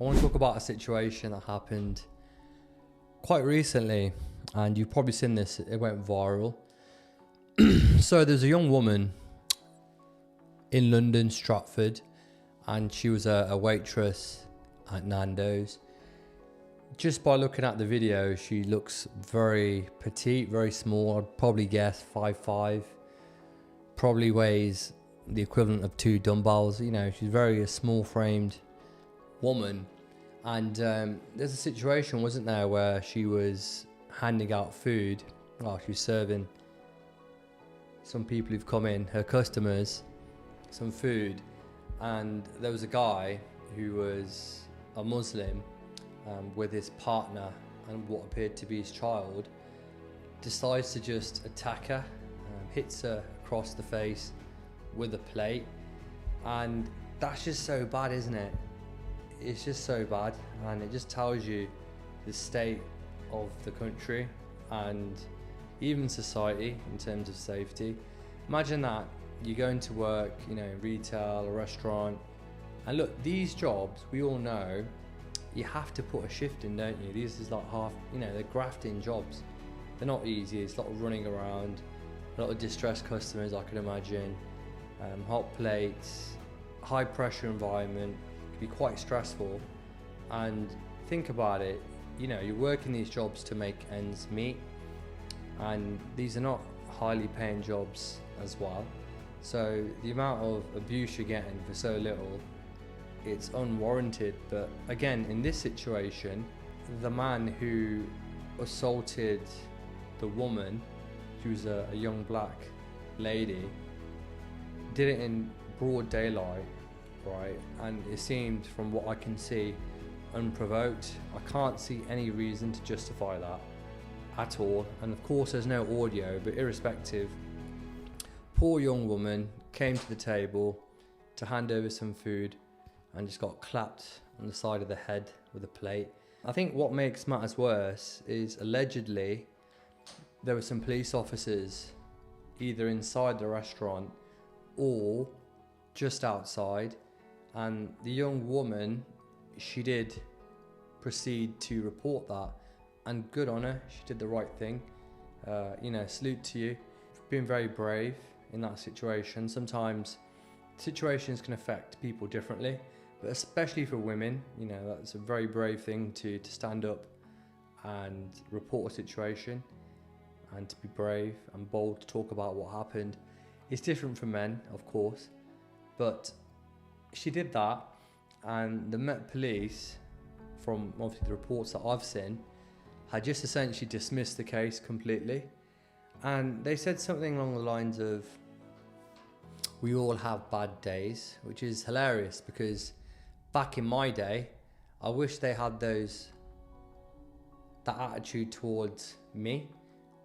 I want to talk about a situation that happened quite recently, and you've probably seen this, it went viral. So there's a young woman in London, Stratford, and she was a waitress at Nandos. Just by looking at the video, she looks very petite, very small. I'd probably guess 5'5", probably weighs the equivalent of 2 dumbbells. You know, she's very a small framed woman. And there's a situation, wasn't there, where she was handing out food. Well, she was serving some people who've come in, her customers, some food. And there was a guy who was a Muslim with his partner and what appeared to be his child, decides to just attack her, hits her across the face with a plate. And that's just so bad, isn't it? It's just so bad, and it just tells you the state of the country and even society in terms of safety. Imagine that you go into work, you know, in retail or restaurant, and look, these jobs, we all know, you have to put a shift in, don't you? These is like half, you know, they're grafting jobs. They're not easy. It's a lot of running around, a lot of distressed customers, I can imagine, hot plates, high pressure environment. Be quite stressful. And think about it, you know, you're working these jobs to make ends meet, and these are not highly paying jobs as well. So the amount of abuse you're getting for so little, it's unwarranted. But again, in this situation, the man who assaulted the woman, she was a young black lady, did it in broad daylight, right? And it seemed, from what I can see, unprovoked. I can't see any reason to justify that at all. And of course there's no audio, but irrespective, poor young woman came to the table to hand over some food and just got clapped on the side of the head with a plate. I think what makes matters worse is allegedly there were some police officers either inside the restaurant or just outside. And the young woman, she did proceed to report that, and good on her, she did the right thing. You know, salute to you for being very brave in that situation. Sometimes situations can affect people differently, but especially for women, you know, that's a very brave thing to stand up and report a situation and to be brave and bold to talk about what happened. It's different for men, of course, but she did that, and the Met Police, from obviously the reports that I've seen, had just essentially dismissed the case completely. And they said something along the lines of, we all have bad days, which is hilarious because back in my day, I wish they had that attitude towards me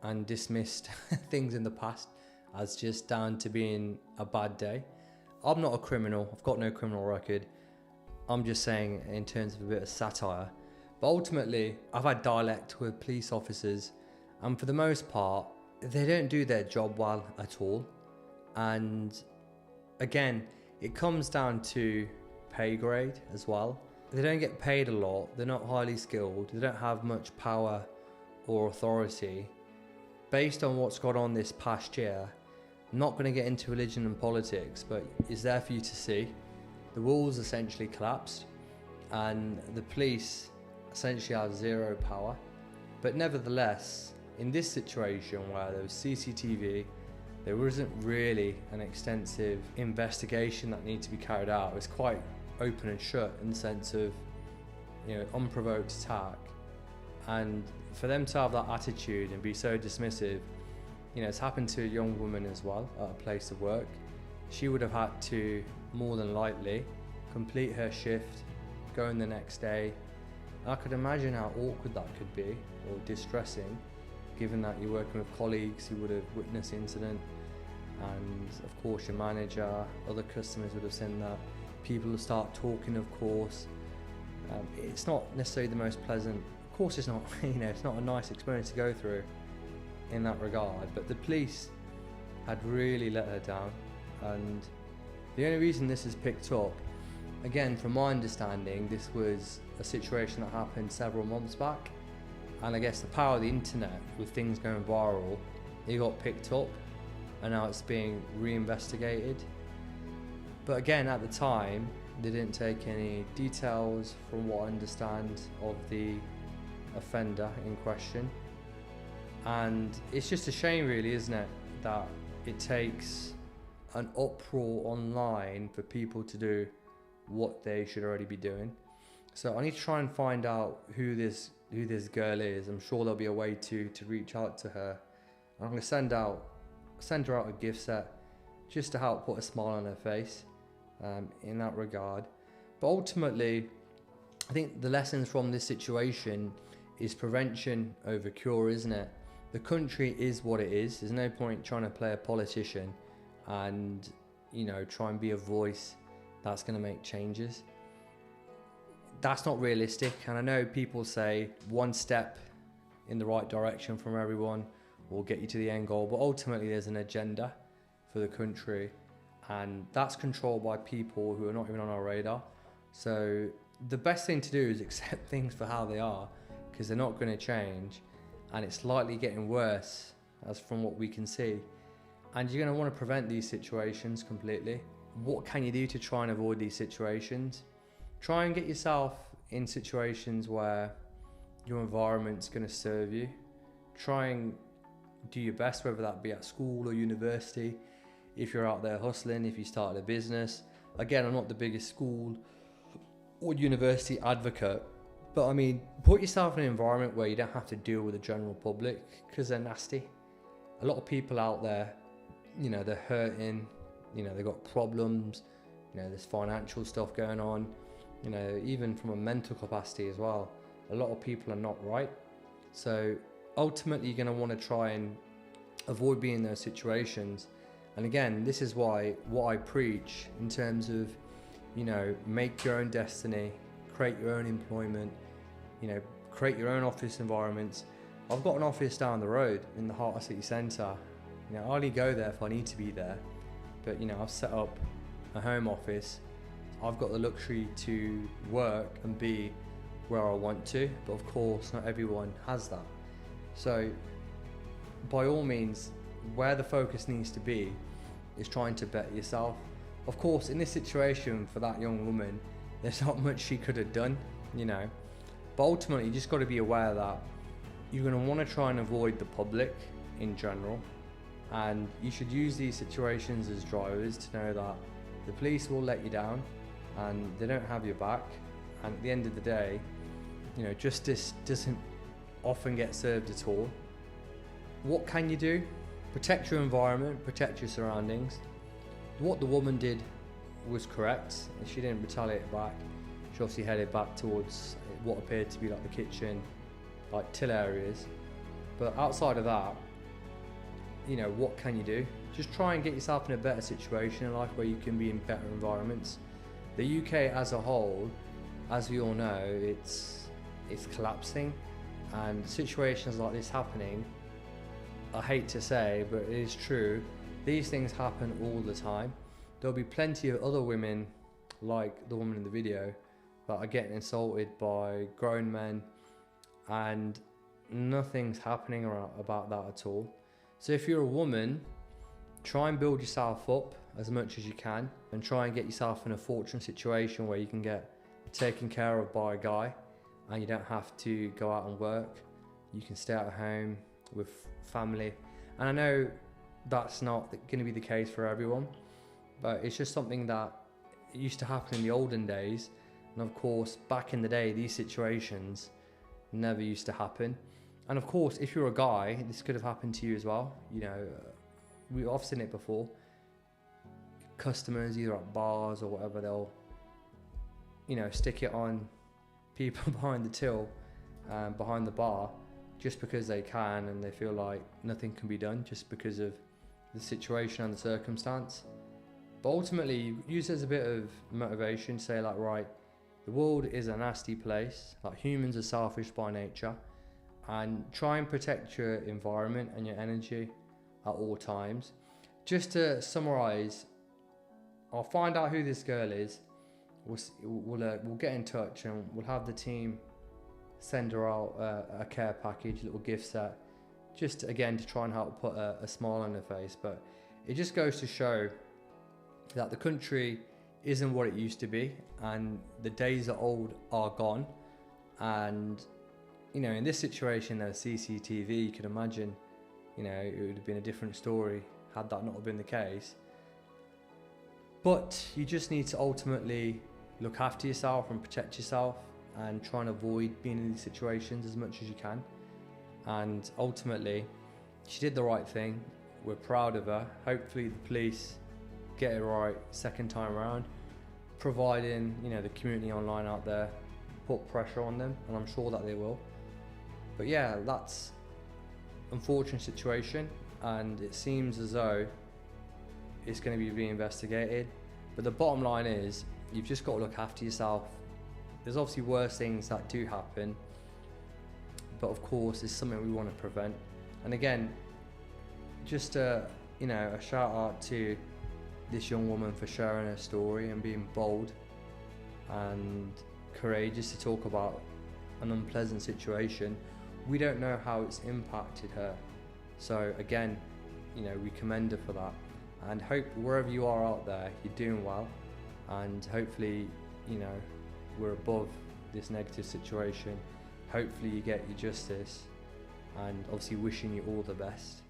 and dismissed things in the past as just down to being a bad day. I'm not a criminal, I've got no criminal record. I'm just saying in terms of a bit of satire. But ultimately, I've had dialect with police officers, and for the most part, they don't do their job well at all. And again, it comes down to pay grade as well. They don't get paid a lot, they're not highly skilled, they don't have much power or authority. Based on what's gone on this past year, I'm not going to get into religion and politics, but it's there for you to see. The walls essentially collapsed, and the police essentially have zero power. But nevertheless, in this situation where there was CCTV, there wasn't really an extensive investigation that needed to be carried out. It was quite open and shut in the sense of, you know, unprovoked attack. And for them to have that attitude and be so dismissive, you know, it's happened to a young woman as well at a place of work. She would have had to, more than likely, complete her shift, go in the next day. I could imagine how awkward that could be, or distressing, given that you're working with colleagues who would have witnessed the incident, and of course your manager, other customers would have seen that. People will start talking, of course. It's not necessarily the most pleasant. Of course it's not, you know, it's not a nice experience to go through in that regard, but the police had really let her down. And the only reason this is picked up Again, from my understanding, this was a situation that happened several months back, and I guess the power of the internet, with things going viral, it got picked up and now it's being reinvestigated. But again, at the time, they didn't take any details, from what I understand, of the offender in question. And it's just a shame, really, isn't it, that it takes an uproar online for people to do what they should already be doing. So I need to try and find out who this girl is. I'm sure there'll be a way to reach out to her. I'm going to send her out a gift set just to help put a smile on her face in that regard. But ultimately, I think the lessons from this situation is prevention over cure, isn't it? The country is what it is. There's no point trying to play a politician and, try and be a voice that's going to make changes. That's not realistic. And I know people say one step in the right direction from everyone will get you to the end goal, but ultimately there's an agenda for the country, and that's controlled by people who are not even on our radar. So the best thing to do is accept things for how they are, because they're not going to change, and it's likely getting worse as from what we can see. And you're going to want to prevent these situations completely. What can you do to try and avoid these situations? Try and get yourself in situations where your environment's going to serve you. Try and do your best, whether that be at school or university. If you're out there hustling, if you started a business. Again, I'm not the biggest school or university advocate, but I mean, put yourself in an environment where you don't have to deal with the general public, because they're nasty. A lot of people out there, they're hurting, they've got problems, there's financial stuff going on, even from a mental capacity as well. A lot of people are not right. So ultimately, you're going to want to try and avoid being in those situations. And again, this is why what I preach in terms of, make your own destiny, create your own employment, create your own office environments. I've got an office down the road in the heart of city centre. I only go there if I need to be there. But, I've set up a home office. I've got the luxury to work and be where I want to. But of course, not everyone has that. So by all means, where the focus needs to be is trying to better yourself. Of course, in this situation for that young woman, there's not much she could have done, But ultimately, you just got to be aware that you're going to want to try and avoid the public in general. And you should use these situations as drivers to know that the police will let you down and they don't have your back. And at the end of the day, justice doesn't often get served at all. What can you do? Protect your environment, protect your surroundings. What the woman did was correct. She didn't retaliate back. She obviously headed back towards what appeared to be like the kitchen, like till areas. But outside of that, what can you do? Just try and get yourself in a better situation in life where you can be in better environments. The UK as a whole, as we all know, it's collapsing, and situations like this happening, I hate to say, but it is true, these things happen all the time. There'll be plenty of other women, like the woman in the video, that are getting assaulted by grown men, and nothing's happening about that at all. So if you're a woman, try and build yourself up as much as you can, and try and get yourself in a fortunate situation where you can get taken care of by a guy and you don't have to go out and work. You can stay at home with family. And I know that's not going to be the case for everyone, but it's just something that used to happen in the olden days. And of course, back in the day, these situations never used to happen. And of course, if you're a guy, this could have happened to you as well. I've seen it before. Customers, either at bars or whatever, they'll, stick it on people behind the till, behind the bar, just because they can, and they feel like nothing can be done just because of the situation and the circumstance. But ultimately, you use it as a bit of motivation, say like, right, the world is a nasty place, like humans are selfish by nature, and try and protect your environment and your energy at all times. Just to summarize, I'll find out who this girl is. we'll get in touch and we'll have the team send her out a care package, a little gift set, just again to try and help put a smile on her face. But it just goes to show that the country isn't what it used to be, and the days of old are gone. And you know, in this situation, there was CCTV. You can imagine, you know, it would have been a different story had that not have been the case. But you just need to ultimately look after yourself and protect yourself, and try and avoid being in these situations as much as you can. And ultimately, she did the right thing. We're proud of her. Hopefully the police get it right second time around, providing, you know, the community online out there put pressure on them, and I'm sure that they will. But yeah, that's unfortunate situation, and it seems as though it's going to be reinvestigated. But the bottom line is, you've just got to look after yourself. There's obviously worse things that do happen, but of course it's something we want to prevent. And again, just a shout out to this young woman for sharing her story and being bold and courageous to talk about an unpleasant situation. We don't know how it's impacted her, so again, you know, we commend her for that, and hope wherever you are out there, you're doing well, and hopefully, you know, we're above this negative situation. Hopefully you get your justice, and obviously wishing you all the best.